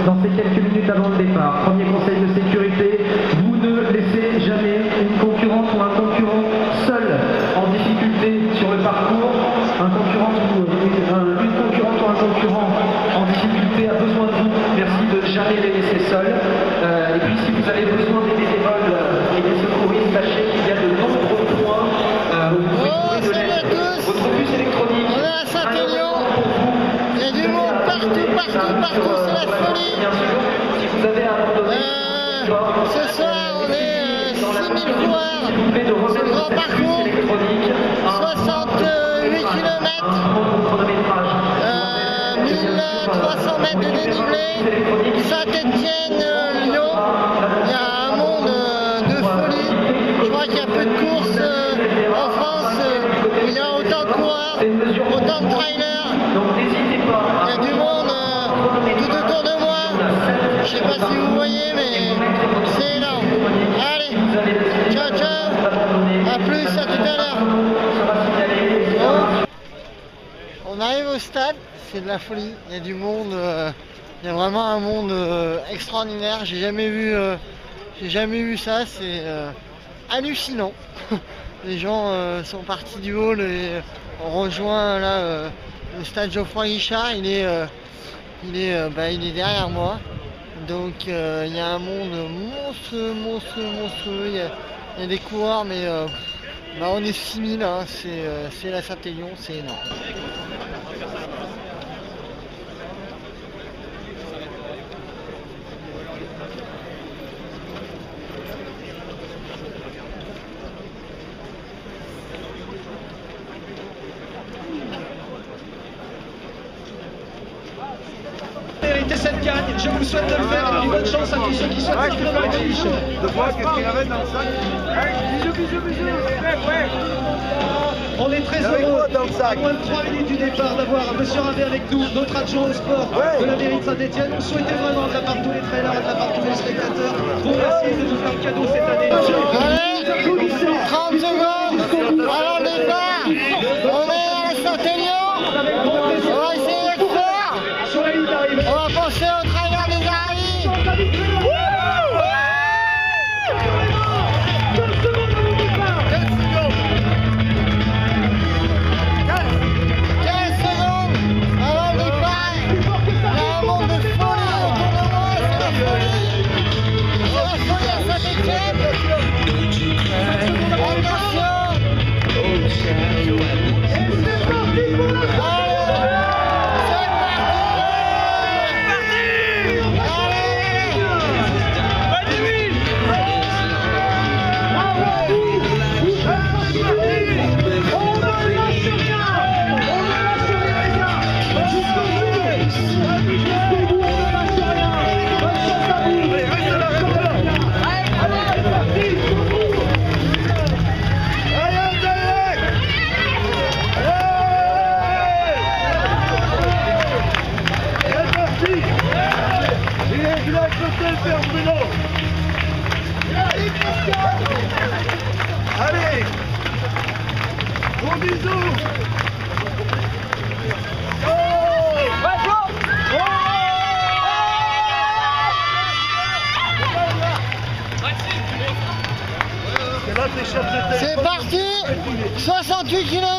dans ces quelques minutes avant le départ. Premier conseil de sécurité, vous ne laissez jamais une concurrente ou un concurrent seul en difficulté sur le parcours. Une concurrente ou un concurrent en difficulté a besoin de vous. Merci de jamais les laisser seuls. Et puis si vous avez besoin des bénévoles et des secouristes, sachez qu'il y a de nombreux points où vous pouvez trouver de l'aide. Votre bus électronique. On est à Saint-Élion. Il y a du monde partout, c'est la folie. Bien sûr, si vous avez abandonné, ce soir on est 6000 joueurs sur le grand parcours, 68 km, 1300 mètres de dénivelé, Saint-Étienne, Lyon. Il y a un monde de folie. Je crois qu'il y a peu de courses en France où il y a autant de coureurs, autant de trailers. Il y a du monde tout autour de moi. Je sais pas si vous voyez, mais c'est énorme. Allez, ciao ciao, à plus, à tout à l'heure. On arrive au stade, c'est de la folie, il y a du monde, il y a vraiment un monde extraordinaire, j'ai jamais vu ça, c'est hallucinant. Les gens sont partis du hall et on rejoint là le stade Geoffroy Guichard, il est derrière moi. Donc il y a un monde monstrueux, il y a des coureurs, mais on est 6000, hein, c'est la Saint-Élion, c'est énorme. Méritez cette gagne, je vous souhaite de le faire et puis bonne chance à tous ceux qui souhaitent s'inscrire dans la fiche. De voir qu'est-ce qu'il avait dans le sac. Bisous. On est très heureux, à moins de 3 minutes du départ, d'avoir M. Rimbet avec nous, notre adjoint au sport de la mairie de Saint-Étienne. On souhaitait vraiment, de la part de tous les trailers et de la part de tous les spectateurs, vous remercier de nous faire cadeau cette année. Allez, 30 secondes avant le départ, on est à la Saint-Élion, on va essayer d'être fort, Sur la ligne d'arrivée. on va penser au trailer des Aravis. 15 secondes avant le départ, il y a un monde de folie autour de moi, c'est la folie. C'est la folie à Saint-Étienne. Allez, gros bisous. C'est parti, 68 km,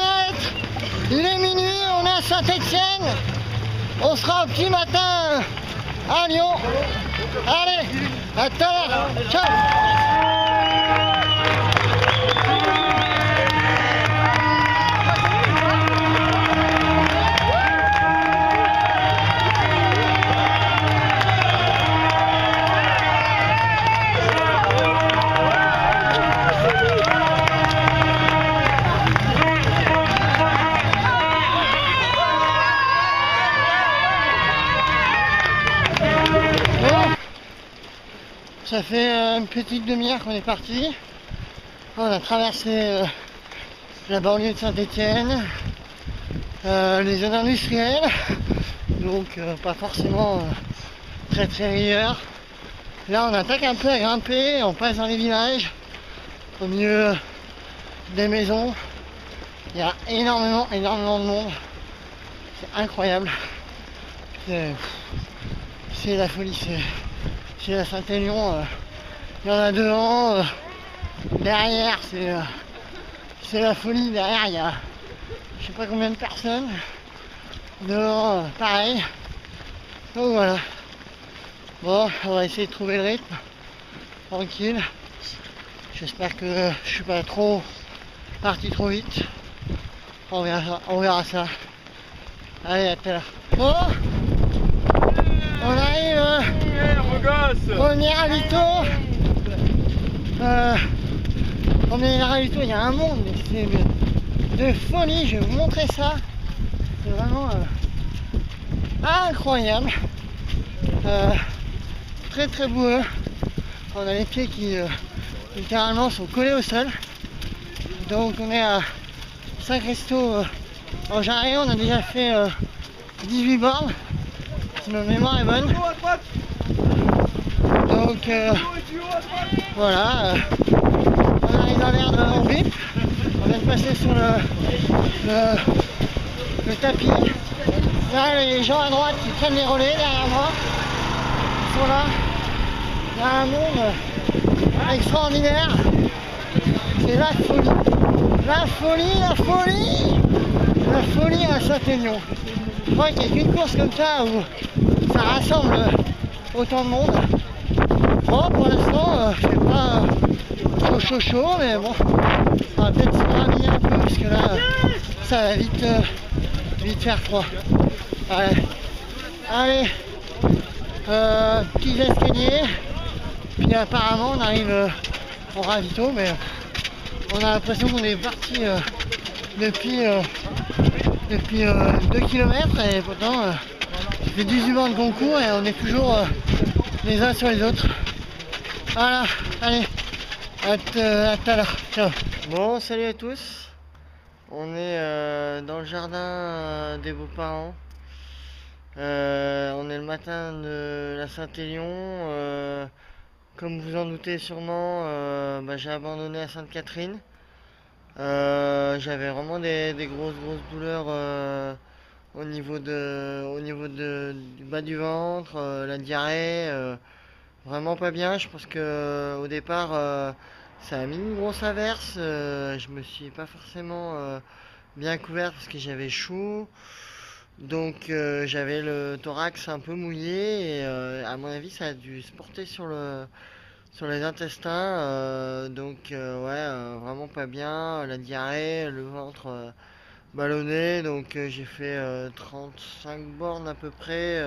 il est minuit, on est à Saint-Étienne, on sera au petit matin à Lyon. Allez, à tout à l'heure, ciao. Ça fait une petite demi-heure qu'on est parti. On a traversé la banlieue de Saint-Étienne, les zones industrielles, donc pas forcément très rieurs. Là on attaque un peu à grimper, on passe dans les villages, au milieu des maisons. Il y a énormément de monde. C'est incroyable. c'est la folie, c'est la Saint-Élion. Il y en a devant, derrière, c'est la folie. Derrière, il y a je sais pas combien de personnes. Devant, pareil. Donc voilà. Bon, on va essayer de trouver le rythme. Tranquille. J'espère que je suis pas trop parti trop vite. On verra ça. Allez, à tout à l'heure. Bon, on arrive. Premier ravito. Premier ravito, il y a un monde, mais c'est de folie. Je vais vous montrer ça. C'est vraiment incroyable. Très très boueux. On a les pieds qui littéralement sont collés au sol. Donc on est à Saint-Christo en Jarret. On a déjà fait 18 bornes si ma mémoire est bonne. Donc voilà, on arrive dans l'air de Orbip. On vient de passer sur le tapis. Là, les gens à droite qui prennent les relais derrière moi, ils sont là. Il y a un monde extraordinaire. C'est la folie. La folie, la folie. La folie à Saint-Élion. Je crois qu'il n'y a qu'une course comme ça où ça rassemble autant de monde. Bon, pour l'instant, c'est pas trop chaud, mais bon, on va peut-être se rhabiller un peu parce que là, ça va vite faire froid. Allez, petits escaliers, puis apparemment on arrive au ravito, mais on a l'impression qu'on est parti depuis 2 km et pourtant ça fait 18 ans de concours et on est toujours les uns sur les autres. Voilà, allez, à tout à l'heure, ciao. Bon, salut à tous, on est dans le jardin des beaux-parents. On est le matin de la Saint-Élion. Comme vous en doutez sûrement, j'ai abandonné à Sainte-Catherine. J'avais vraiment des grosses douleurs au niveau du bas du ventre, la diarrhée, vraiment pas bien. Je pense que au départ ça a mis une grosse averse. Je me suis pas forcément bien couvert parce que j'avais chaud. Donc j'avais le thorax un peu mouillé et à mon avis ça a dû se porter sur les intestins. Vraiment pas bien, la diarrhée, le ventre ballonné. Donc j'ai fait 35 bornes à peu près.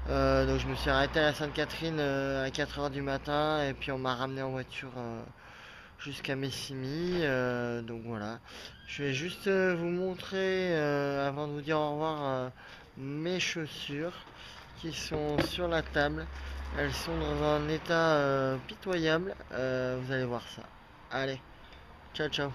Donc je me suis arrêté à la Sainte-Catherine à 4h du matin et puis on m'a ramené en voiture jusqu'à Messimy. Donc voilà, je vais juste vous montrer avant de vous dire au revoir mes chaussures qui sont sur la table. Elles sont dans un état pitoyable, vous allez voir ça. Allez, ciao ciao.